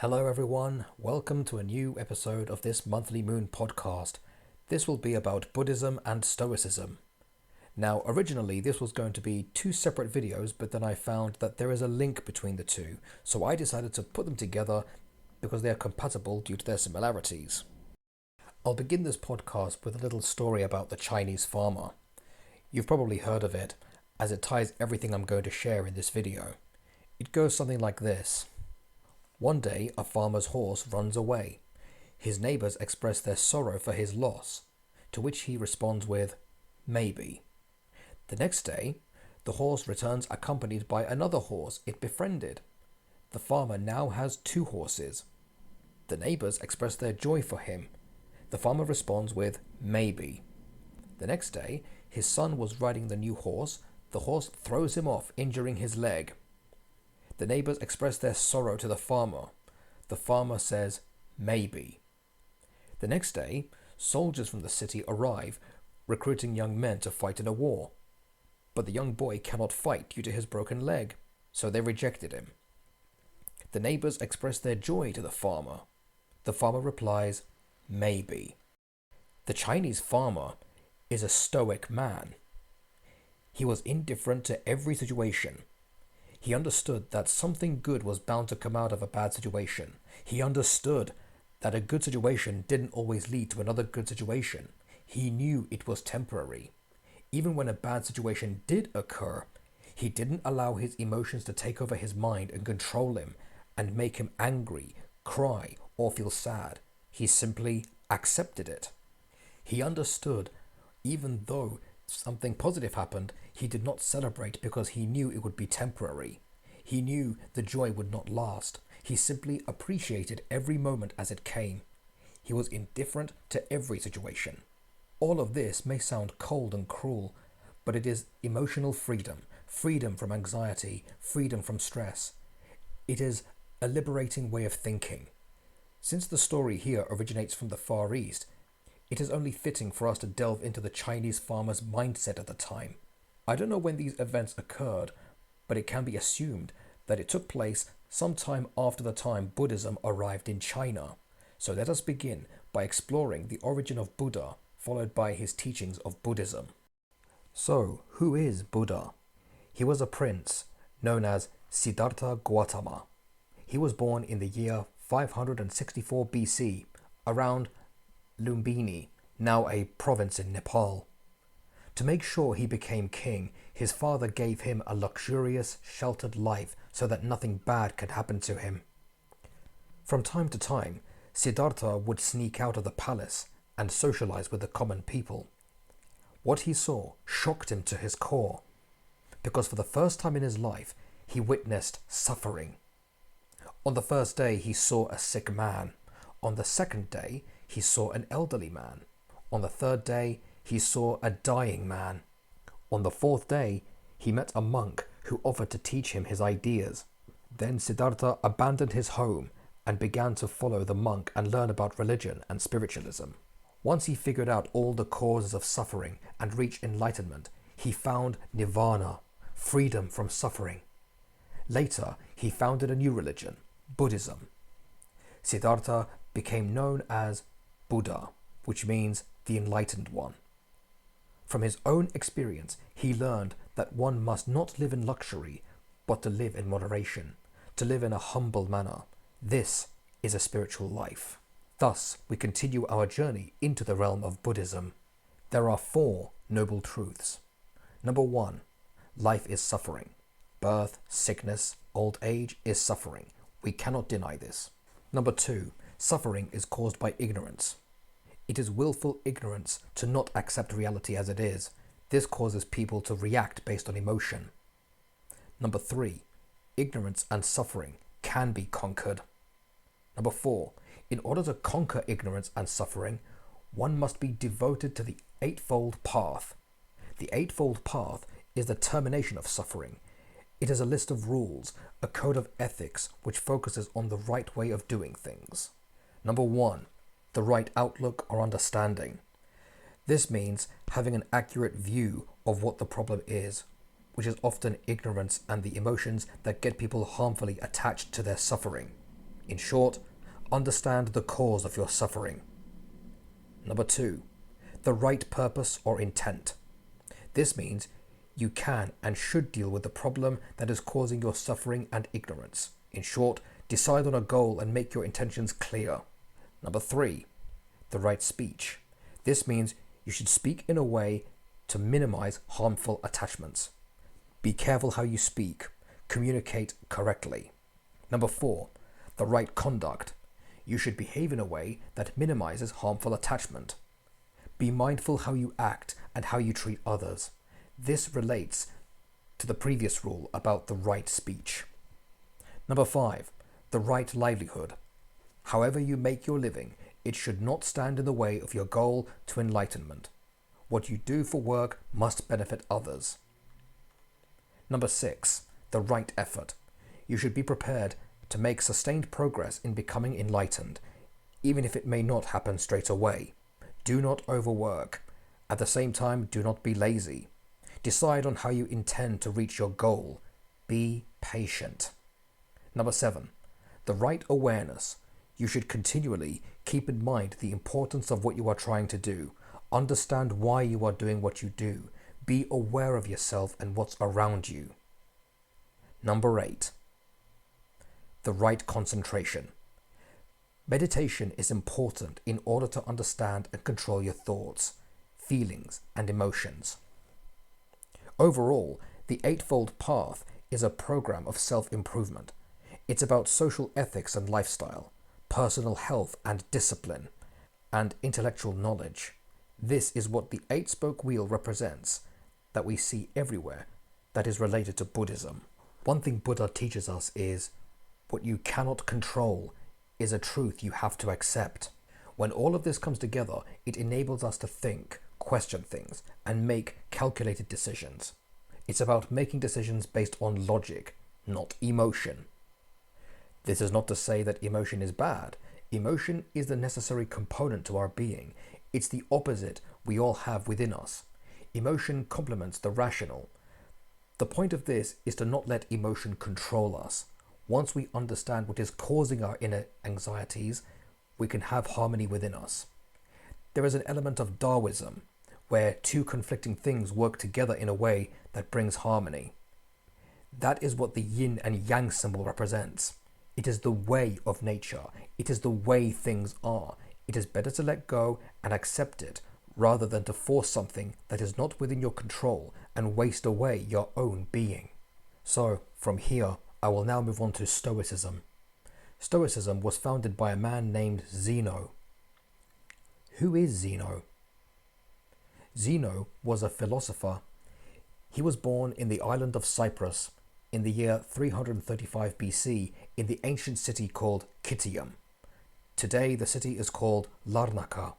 Hello everyone, welcome to a new episode of this monthly moon podcast. This will be about Buddhism and Stoicism. Now originally this was going to be two separate videos, but then I found that there is a link between the two, so I decided to put them together because they are compatible due to their similarities. I'll begin this podcast with a little story about the Chinese farmer. You've probably heard of it, as it ties everything I'm going to share in this video. It goes something like this. One day, a farmer's horse runs away. His neighbors express their sorrow for his loss, to which he responds with, "Maybe." The next day, the horse returns accompanied by another horse it befriended. The farmer now has two horses. The neighbors express their joy for him. The farmer responds with, "Maybe." The next day, his son was riding the new horse. The horse throws him off, injuring his leg. The neighbors express their sorrow to the farmer. The farmer says, "Maybe." The next day, soldiers from the city arrive, recruiting young men to fight in a war. But the young boy cannot fight due to his broken leg, so they rejected him. The neighbors express their joy to the farmer. The farmer replies, "Maybe." The Chinese farmer is a stoic man. He was indifferent to every situation. He understood that something good was bound to come out of a bad situation. He understood that a good situation didn't always lead to another good situation. He knew it was temporary. Even when a bad situation did occur, he didn't allow his emotions to take over his mind and control him and make him angry, cry, or feel sad. He simply accepted it. He understood, even though something positive happened, he did not celebrate because he knew it would be temporary. He knew the joy would not last. He simply appreciated every moment as it came. He was indifferent to every situation. All of this may sound cold and cruel, but it is emotional freedom, freedom from anxiety, freedom from stress. It is a liberating way of thinking. Since the story here originates from the Far East, it is only fitting for us to delve into the Chinese farmer's mindset at the time. I don't know when these events occurred, but it can be assumed that it took place sometime after the time Buddhism arrived in China. So let us begin by exploring the origin of Buddha, followed by his teachings of Buddhism. So, who is Buddha? He was a prince known as Siddhartha Gautama. He was born in the year 564 BC, around Lumbini, now a province in Nepal. To make sure he became king, his father gave him a luxurious, sheltered life so that nothing bad could happen to him. From time to time, Siddhartha would sneak out of the palace and socialize with the common people. What he saw shocked him to his core, because for the first time in his life, he witnessed suffering. On the first day, he saw a sick man. On the second day, he saw an elderly man. On the third day, he saw a dying man. On the fourth day, he met a monk who offered to teach him his ideas. Then Siddhartha abandoned his home and began to follow the monk and learn about religion and spiritualism. Once he figured out all the causes of suffering and reached enlightenment, he found nirvana, freedom from suffering. Later, he founded a new religion, Buddhism. Siddhartha became known as Buddha, which means the enlightened one. From his own experience, he learned that one must not live in luxury, but to live in moderation, to live in a humble manner. This is a spiritual life. Thus, we continue our journey into the realm of Buddhism. There are 4 noble truths. Number 1, life is suffering. Birth, sickness, old age is suffering. We cannot deny this. Number 2, suffering is caused by ignorance. It is willful ignorance to not accept reality as it is. This causes people to react based on emotion. Number 3, ignorance and suffering can be conquered. Number 4, in order to conquer ignorance and suffering, one must be devoted to the Eightfold Path. The Eightfold Path is the termination of suffering. It is a list of rules, a code of ethics which focuses on the right way of doing things. Number 1, the right outlook or understanding. This means having an accurate view of what the problem is, which is often ignorance and the emotions that get people harmfully attached to their suffering. In short, understand the cause of your suffering. Number 2, the right purpose or intent. This means you can and should deal with the problem that is causing your suffering and ignorance. In short, decide on a goal and make your intentions clear. Number 3, the right speech. This means you should speak in a way to minimize harmful attachments. Be careful how you speak. Communicate correctly. Number 4, the right conduct. You should behave in a way that minimizes harmful attachment. Be mindful how you act and how you treat others. This relates to the previous rule about the right speech. Number 5, the right livelihood. However you make your living, it should not stand in the way of your goal to enlightenment. What you do for work must benefit others. Number 6, the right effort. You should be prepared to make sustained progress in becoming enlightened, even if it may not happen straight away. Do not overwork. At the same time, do not be lazy. Decide on how you intend to reach your goal. Be patient. Number 7, the right awareness. You should continually keep in mind the importance of what you are trying to do. Understand why you are doing what you do. Be aware of yourself and what's around you. Number 8, the right concentration. Meditation is important in order to understand and control your thoughts, feelings, and emotions. Overall, the Eightfold Path is a program of self-improvement. It's about social ethics and lifestyle, personal health and discipline, and intellectual knowledge. This is what the eight-spoke wheel represents, that we see everywhere, that is related to Buddhism. One thing Buddha teaches us is, what you cannot control is a truth you have to accept. When all of this comes together, it enables us to think, question things, and make calculated decisions. It's about making decisions based on logic, not emotion. This is not to say that emotion is bad. Emotion is the necessary component to our being. It's the opposite we all have within us. Emotion complements the rational. The point of this is to not let emotion control us. Once we understand what is causing our inner anxieties, we can have harmony within us. There is an element of Taoism, where two conflicting things work together in a way that brings harmony. That is what the yin and yang symbol represents. It is the way of nature. It is the way things are. It is better to let go and accept it, rather than to force something that is not within your control and waste away your own being. So, from here, I will now move on to Stoicism. Stoicism was founded by a man named Zeno. Who is Zeno? Zeno was a philosopher. He was born in the island of Cyprus in the year 335 BC in the ancient city called Kitium. Today the city is called Larnaca.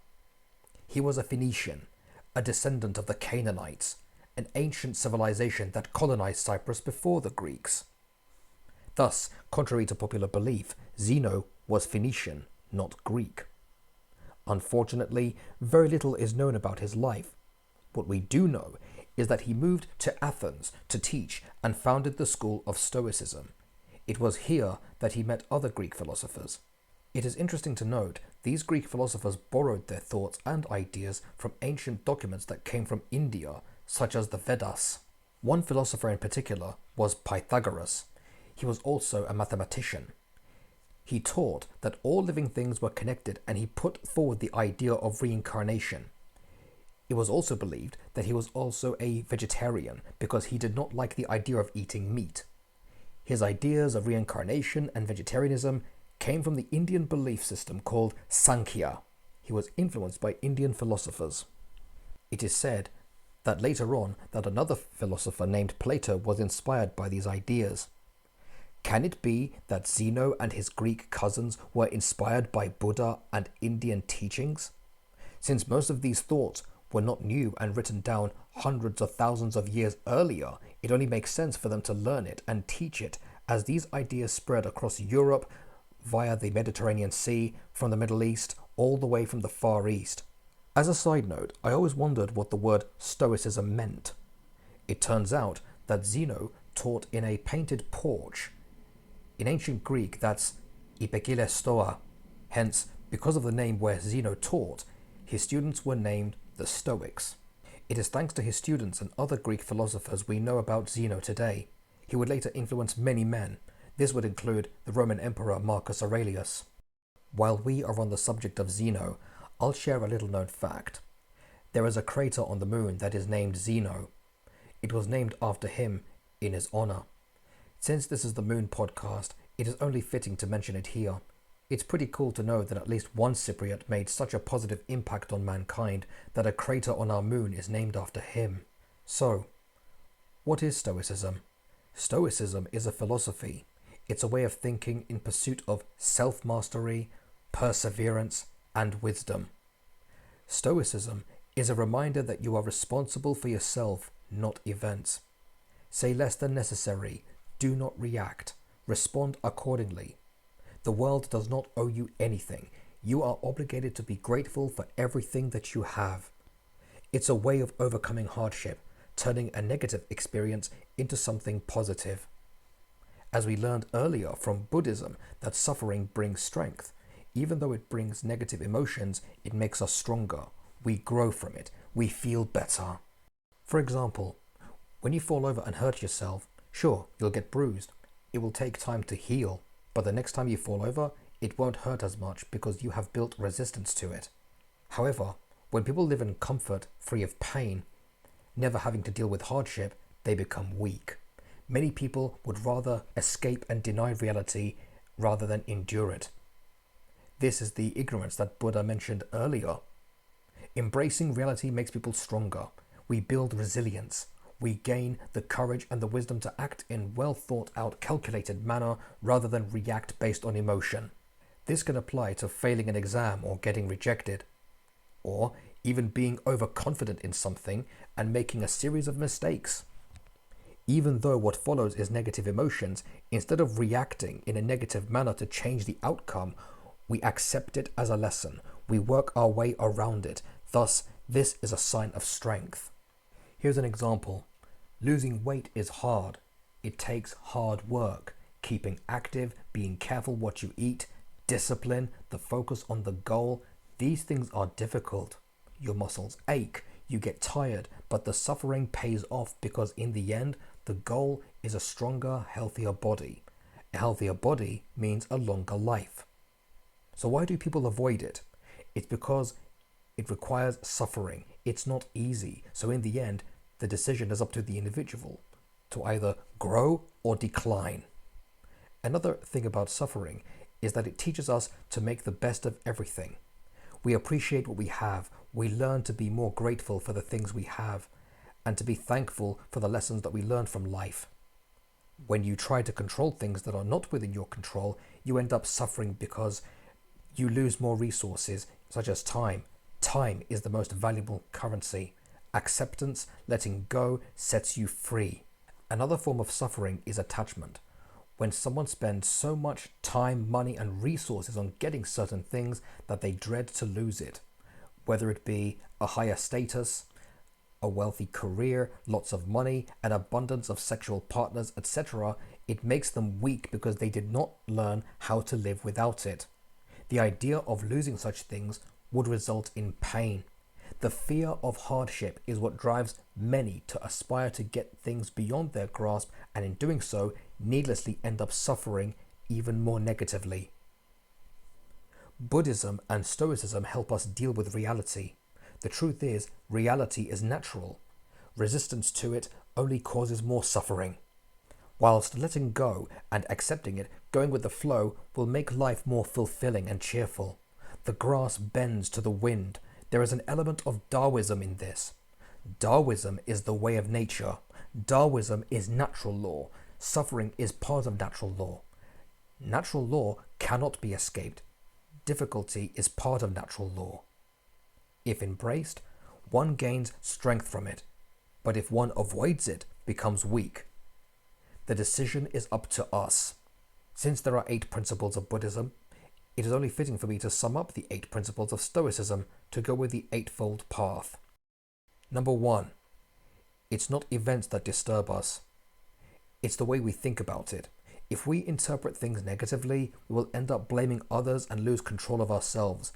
He was a Phoenician, a descendant of the Canaanites, an ancient civilization that colonized Cyprus before the Greeks. Thus, contrary to popular belief, Zeno was Phoenician, not Greek. Unfortunately, very little is known about his life. What we do know is that he moved to Athens to teach and founded the school of Stoicism. It was here that he met other Greek philosophers. It is interesting to note these Greek philosophers borrowed their thoughts and ideas from ancient documents that came from India, such as the Vedas. One philosopher in particular was Pythagoras. He was also a mathematician. He taught that all living things were connected, and he put forward the idea of reincarnation. It was also believed that he was also a vegetarian because he did not like the idea of eating meat. His ideas of reincarnation and vegetarianism came from the Indian belief system called Sankhya. He was influenced by Indian philosophers. It is said that later on that another philosopher named Plato was inspired by these ideas. Can it be that Zeno and his Greek cousins were inspired by Buddha and Indian teachings? Since most of these thoughts were not new and written down hundreds of thousands of years earlier, it only makes sense for them to learn it and teach it as these ideas spread across Europe via the Mediterranean Sea, from the Middle East, all the way from the Far East. As a side note, I always wondered what the word Stoicism meant. It turns out that Zeno taught in a painted porch. In ancient Greek, that's ipekile stoa. Hence, because of the name where Zeno taught, his students were named the Stoics. It is thanks to his students and other Greek philosophers we know about Zeno today. He would later influence many men. This would include the Roman Emperor Marcus Aurelius. While we are on the subject of Zeno, I'll share a little known fact. There is a crater on the moon that is named Zeno. It was named after him in his honor. Since this is the Moon podcast, it is only fitting to mention it here. It's pretty cool to know that at least one Cypriot made such a positive impact on mankind that a crater on our moon is named after him. So, what is Stoicism? Stoicism is a philosophy. It's a way of thinking in pursuit of self-mastery, perseverance, and wisdom. Stoicism is a reminder that you are responsible for yourself, not events. Say less than necessary. Do not react. Respond accordingly. The world does not owe you anything. You are obligated to be grateful for everything that you have. It's a way of overcoming hardship, turning a negative experience into something positive. As we learned earlier from Buddhism, that suffering brings strength. Even though it brings negative emotions, it makes us stronger. We grow from it. We feel better. For example, when you fall over and hurt yourself, sure, you'll get bruised. It will take time to heal. But the next time you fall over, it won't hurt as much because you have built resistance to it. However, when people live in comfort, free of pain, never having to deal with hardship, they become weak. Many people would rather escape and deny reality rather than endure it. This is the ignorance that Buddha mentioned earlier. Embracing reality makes people stronger. We build resilience. We gain the courage and the wisdom to act in well thought out, calculated manner rather than react based on emotion. This can apply to failing an exam or getting rejected, or even being overconfident in something and making a series of mistakes. Even though what follows is negative emotions, instead of reacting in a negative manner to change the outcome, we accept it as a lesson. We work our way around it. Thus, this is a sign of strength. Here's an example. Losing weight is hard. It takes hard work. Keeping active, being careful what you eat, discipline, the focus on the goal, these things are difficult. Your muscles ache, you get tired, but the suffering pays off because in the end, the goal is a stronger, healthier body. A healthier body means a longer life. So why do people avoid it? It's because it requires suffering. It's not easy. So in the end, the decision is up to the individual to either grow or decline. Another thing about suffering is that it teaches us to make the best of everything. We appreciate what we have. We learn to be more grateful for the things we have and to be thankful for the lessons that we learn from life. When you try to control things that are not within your control, you end up suffering because you lose more resources, such as time. Time is the most valuable currency. Acceptance, letting go, sets you free. Another form of suffering is attachment. When someone spends so much time, money, and resources on getting certain things that they dread to lose it. Whether it be a higher status, a wealthy career, lots of money, an abundance of sexual partners, etc., it makes them weak because they did not learn how to live without it. The idea of losing such things would result in pain. The fear of hardship is what drives many to aspire to get things beyond their grasp and in doing so, needlessly end up suffering even more negatively. Buddhism and Stoicism help us deal with reality. The truth is, reality is natural. Resistance to it only causes more suffering. Whilst letting go and accepting it, going with the flow, will make life more fulfilling and cheerful. The grass bends to the wind. There is an element of Taoism in this. Taoism is the way of nature. Taoism is natural law. Suffering is part of natural law. Natural law cannot be escaped. Difficulty is part of natural law. If embraced, one gains strength from it, but if one avoids it, becomes weak. The decision is up to us. Since there are 8 principles of Buddhism, it is only fitting for me to sum up the 8 principles of Stoicism to go with the eightfold path. Number 1. It's not events that disturb us. It's the way we think about it. If we interpret things negatively, we will end up blaming others and lose control of ourselves.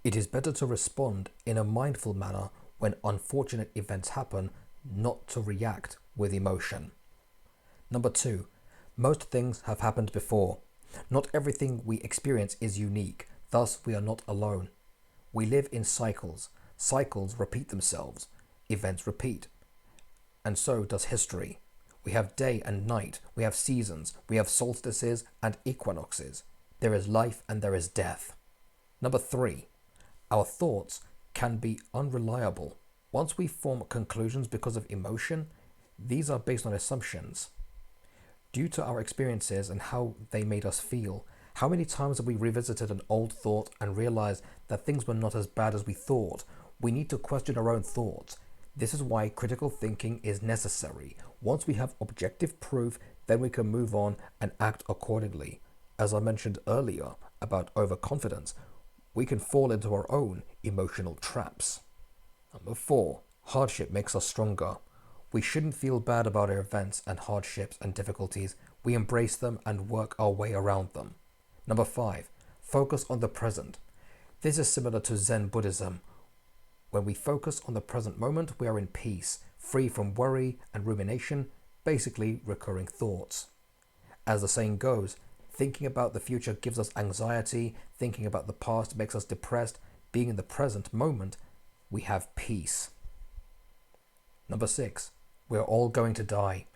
It is better to respond in a mindful manner when unfortunate events happen, not to react with emotion. Number 2, most things have happened before. Not everything we experience is unique, thus we are not alone. We live in cycles. Cycles repeat themselves. Events repeat. And so does history. We have day and night, we have seasons, we have solstices and equinoxes. There is life and there is death. Number 3, our thoughts can be unreliable. Once we form conclusions because of emotion, these are based on assumptions. Due to our experiences and how they made us feel, how many times have we revisited an old thought and realized that things were not as bad as we thought? We need to question our own thoughts. This is why critical thinking is necessary. Once we have objective proof, then we can move on and act accordingly. As I mentioned earlier about overconfidence, we can fall into our own emotional traps. Number 4, hardship makes us stronger. We shouldn't feel bad about our events and hardships and difficulties. We embrace them and work our way around them. Number 5, focus on the present. This is similar to Zen Buddhism. When we focus on the present moment, we are in peace, free from worry and rumination, basically recurring thoughts. As the saying goes, thinking about the future gives us anxiety, thinking about the past makes us depressed. Being in the present moment, we have peace. Number 6, we are all going to die.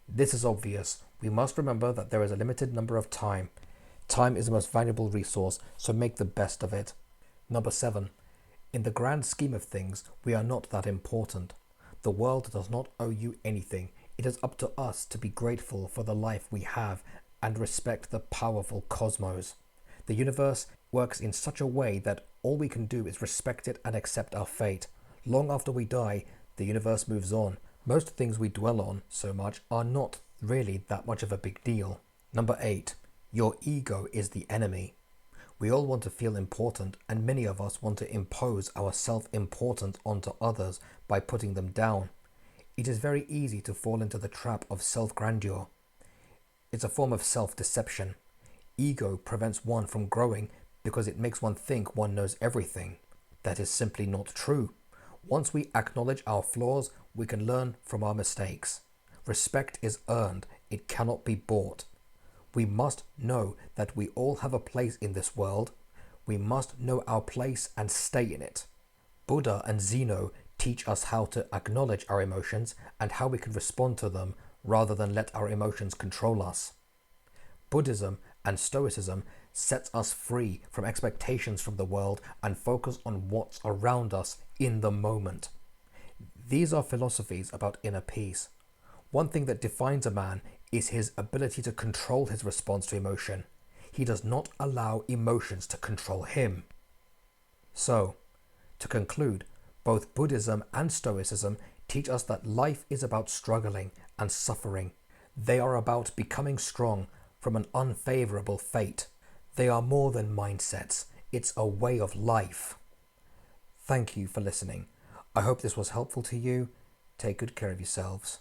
This is obvious. We must remember that there is a limited number of time. Time is the most valuable resource, so make the best of it. Number 7, in the grand scheme of things, we are not that important. The world does not owe you anything. It is up to us to be grateful for the life we have and respect the powerful cosmos. The universe works in such a way that all we can do is respect it and accept our fate. Long after we die, the universe moves on. Most things we dwell on so much are not really that much of a big deal. Number 8, your ego is the enemy. We all want to feel important, and many of us want to impose our self-importance onto others by putting them down. It is very easy to fall into the trap of self-grandeur. It's a form of self-deception. Ego prevents one from growing because it makes one think one knows everything. That is simply not true. Once we acknowledge our flaws, we can learn from our mistakes. Respect is earned, it cannot be bought. We must know that we all have a place in this world. We must know our place and stay in it. Buddha and Zeno teach us how to acknowledge our emotions and how we can respond to them rather than let our emotions control us. Buddhism and Stoicism sets us free from expectations from the world and focus on what's around us in the moment. These are philosophies about inner peace. One thing that defines a man is his ability to control his response to emotion. He does not allow emotions to control him. So, to conclude, both Buddhism and Stoicism teach us that life is about struggling and suffering. They are about becoming strong from an unfavorable fate. They are more than mindsets. It's a way of life. Thank you for listening. I hope this was helpful to you. Take good care of yourselves.